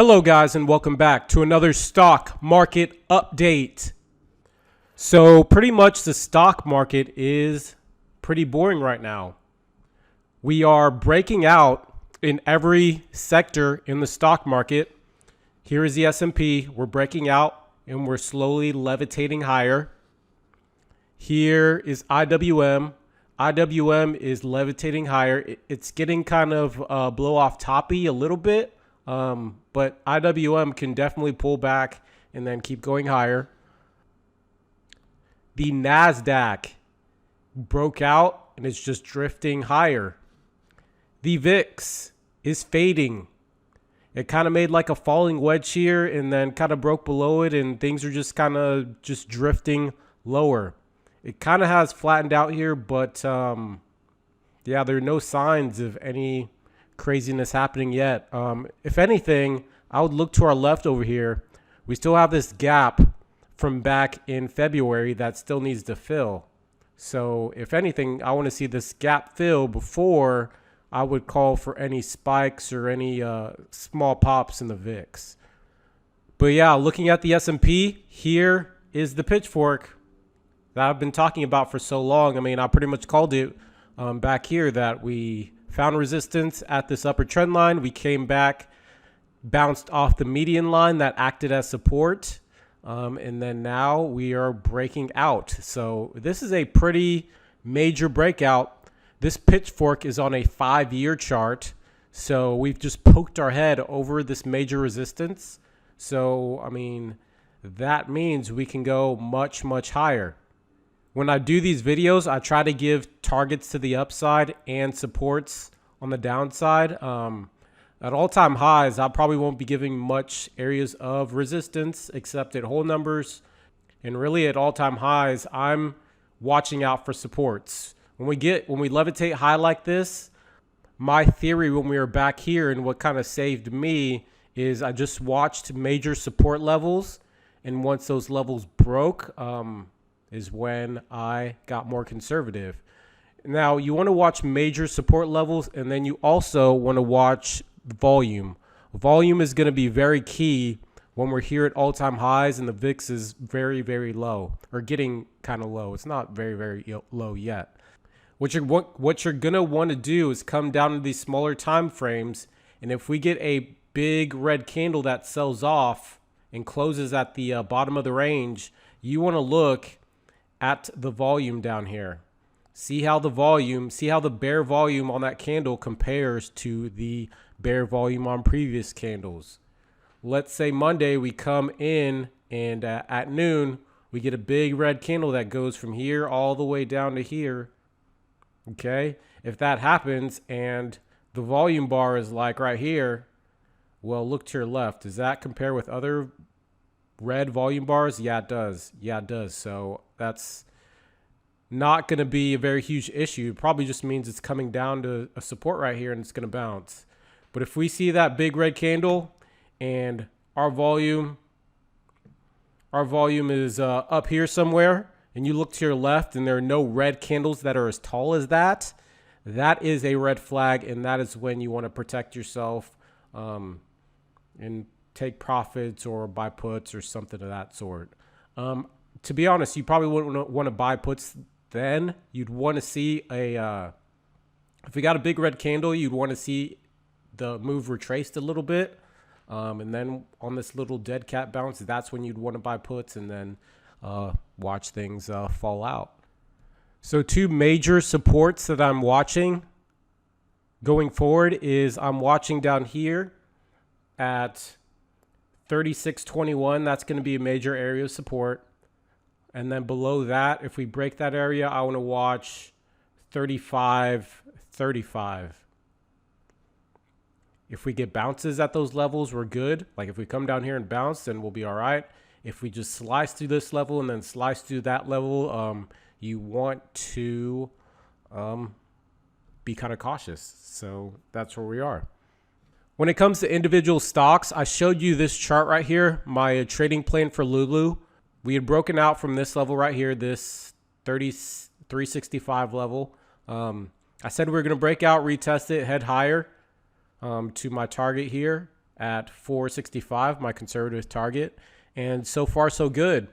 Hello guys, and welcome back to another stock market update. So pretty much the stock market is pretty boring right now. We are breaking out in every sector in the stock market. Here is the S&P. We're breaking out and we're slowly levitating higher. Here is IWM. IWM is levitating higher. It's getting kind of blow off toppy a little bit. But IWM can definitely pull back and then keep going higher. The NASDAQ broke out and it's just drifting higher. The VIX is fading. It kind of made like a falling wedge here and then kind of broke below it, and things are just kind of just drifting lower. It kind of has flattened out here, but yeah, there are no signs of any craziness happening yet. If anything, I would look to our left over here. We still have this gap from back in February that still needs to fill. So if anything, I want to see this gap fill before I would call for any spikes or any small pops in the VIX. But yeah, looking at the S&P, here is the pitchfork that I've been talking about for so long. I mean, I pretty much called it back here that we found resistance at this upper trend line. We came back, bounced off the median line that acted as support. And then now we are breaking out. So this is a pretty major breakout. This pitchfork is on a 5-year chart. So we've just poked our head over this major resistance. So, I mean, that means we can go much, much higher. When I do these videos, I try to give targets to the upside and supports on the downside. At all-time highs, I probably won't be giving much areas of resistance except at whole numbers. And really at all-time highs, I'm watching out for supports. When we levitate high like this, my theory when we were back here and what kind of saved me is I just watched major support levels. And once those levels broke, is when I got more conservative. Now, you want to watch major support levels, and then you also want to watch volume. Volume is going to be very key when we're here at all-time highs and the VIX is very, very low, or getting kind of low. It's not very, very low yet. What you're going to want to do is come down to these smaller time frames, and if we get a big red candle that sells off and closes at the bottom of the range, you want to look at the volume down here. See how the bear volume on that candle compares to the bear volume on previous candles. Let's say Monday we come in and at noon we get a big red candle that goes from here all the way down to here. Okay, if that happens and the volume bar is like right here, well, look to your left. Does that compare with other red volume bars? Yeah, it does. Yeah, it does. So that's not going to be a very huge issue. It probably just means it's coming down to a support right here and it's going to bounce. But if we see that big red candle and our volume is up here somewhere, and you look to your left and there are no red candles that are as tall as that, that is a red flag, and that is when you want to protect yourself and take profits or buy puts or something of that sort. To be honest, you probably wouldn't want to buy puts then. You'd want to see if we got a big red candle, you'd want to see the move retraced a little bit. And then on this little dead cat bounce, that's when you'd want to buy puts and then watch things fall out. So two major supports that I'm watching going forward is I'm watching down here at 36.21. That's going to be a major area of support. And then below that, if we break that area, I want to watch 35.35. If we get bounces at those levels, we're good. Like if we come down here and bounce, then we'll be all right. If we just slice through this level and then slice through that level, you want to be kind of cautious. So that's where we are. When it comes to individual stocks, I showed you this chart right here, my trading plan for LULU. We had broken out from this level right here, this 365 level. I said we were going to break out, retest it, head higher to my target here at 465, my conservative target. And so far, so good.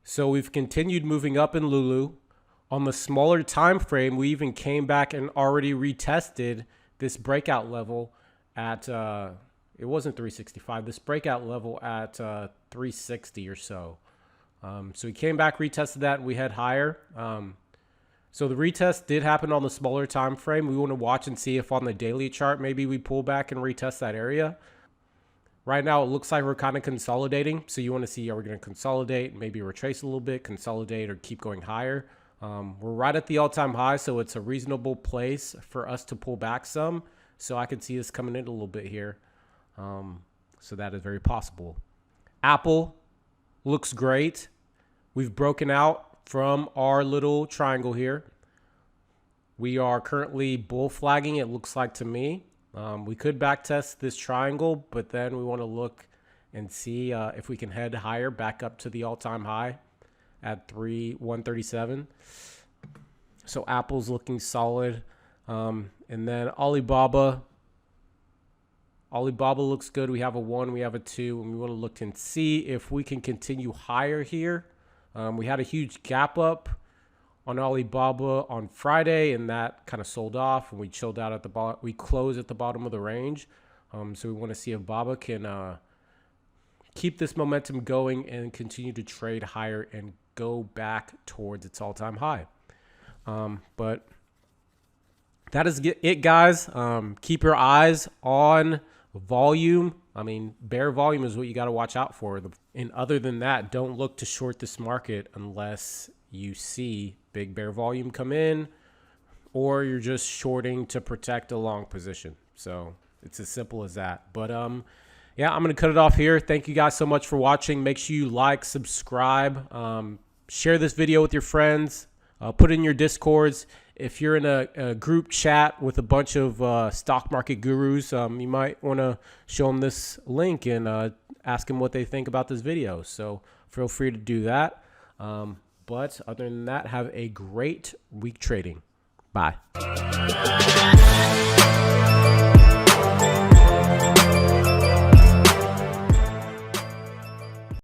So we've continued moving up in LULU. On the smaller time frame, we even came back and already retested this breakout level at, it wasn't 365, this breakout level at 360 or so. So we came back, retested that, and we head higher. So the retest did happen on the smaller time frame. We want to watch and see if on the daily chart, maybe we pull back and retest that area. Right now, it looks like we're kind of consolidating. So you want to see, are we going to consolidate, maybe retrace a little bit, consolidate, or keep going higher? We're right at the all-time high, so it's a reasonable place for us to pull back some. So I could see us coming in a little bit here. So that is very possible. Apple looks great. We've broken out from our little triangle here. We are currently bull flagging, it looks like to me. We could backtest this triangle, but then we want to look and see if we can head higher back up to the all-time high at 137. So Apple's looking solid. And then Alibaba looks good. We have a 1, we have a 2, and we want to look and see if we can continue higher here. We had a huge gap up on Alibaba on Friday, and that kind of sold off, and we chilled out at the bottom. We closed at the bottom of the range. So we want to see if Baba can keep this momentum going and continue to trade higher and go back towards its all-time high. But that is it, guys. Keep your eyes on volume. I mean, bear volume is what you got to watch out for. And other than that, don't look to short this market unless you see big bear volume come in, or you're just shorting to protect a long position. So it's as simple as that. But yeah, I'm going to cut it off here. Thank you guys so much for watching. Make sure you like, subscribe, share this video with your friends, put in your Discords. If you're in a group chat with a bunch of stock market gurus, you might want to show them this link and ask them what they think about this video. So feel free to do that. But other than that, have a great week trading. Bye.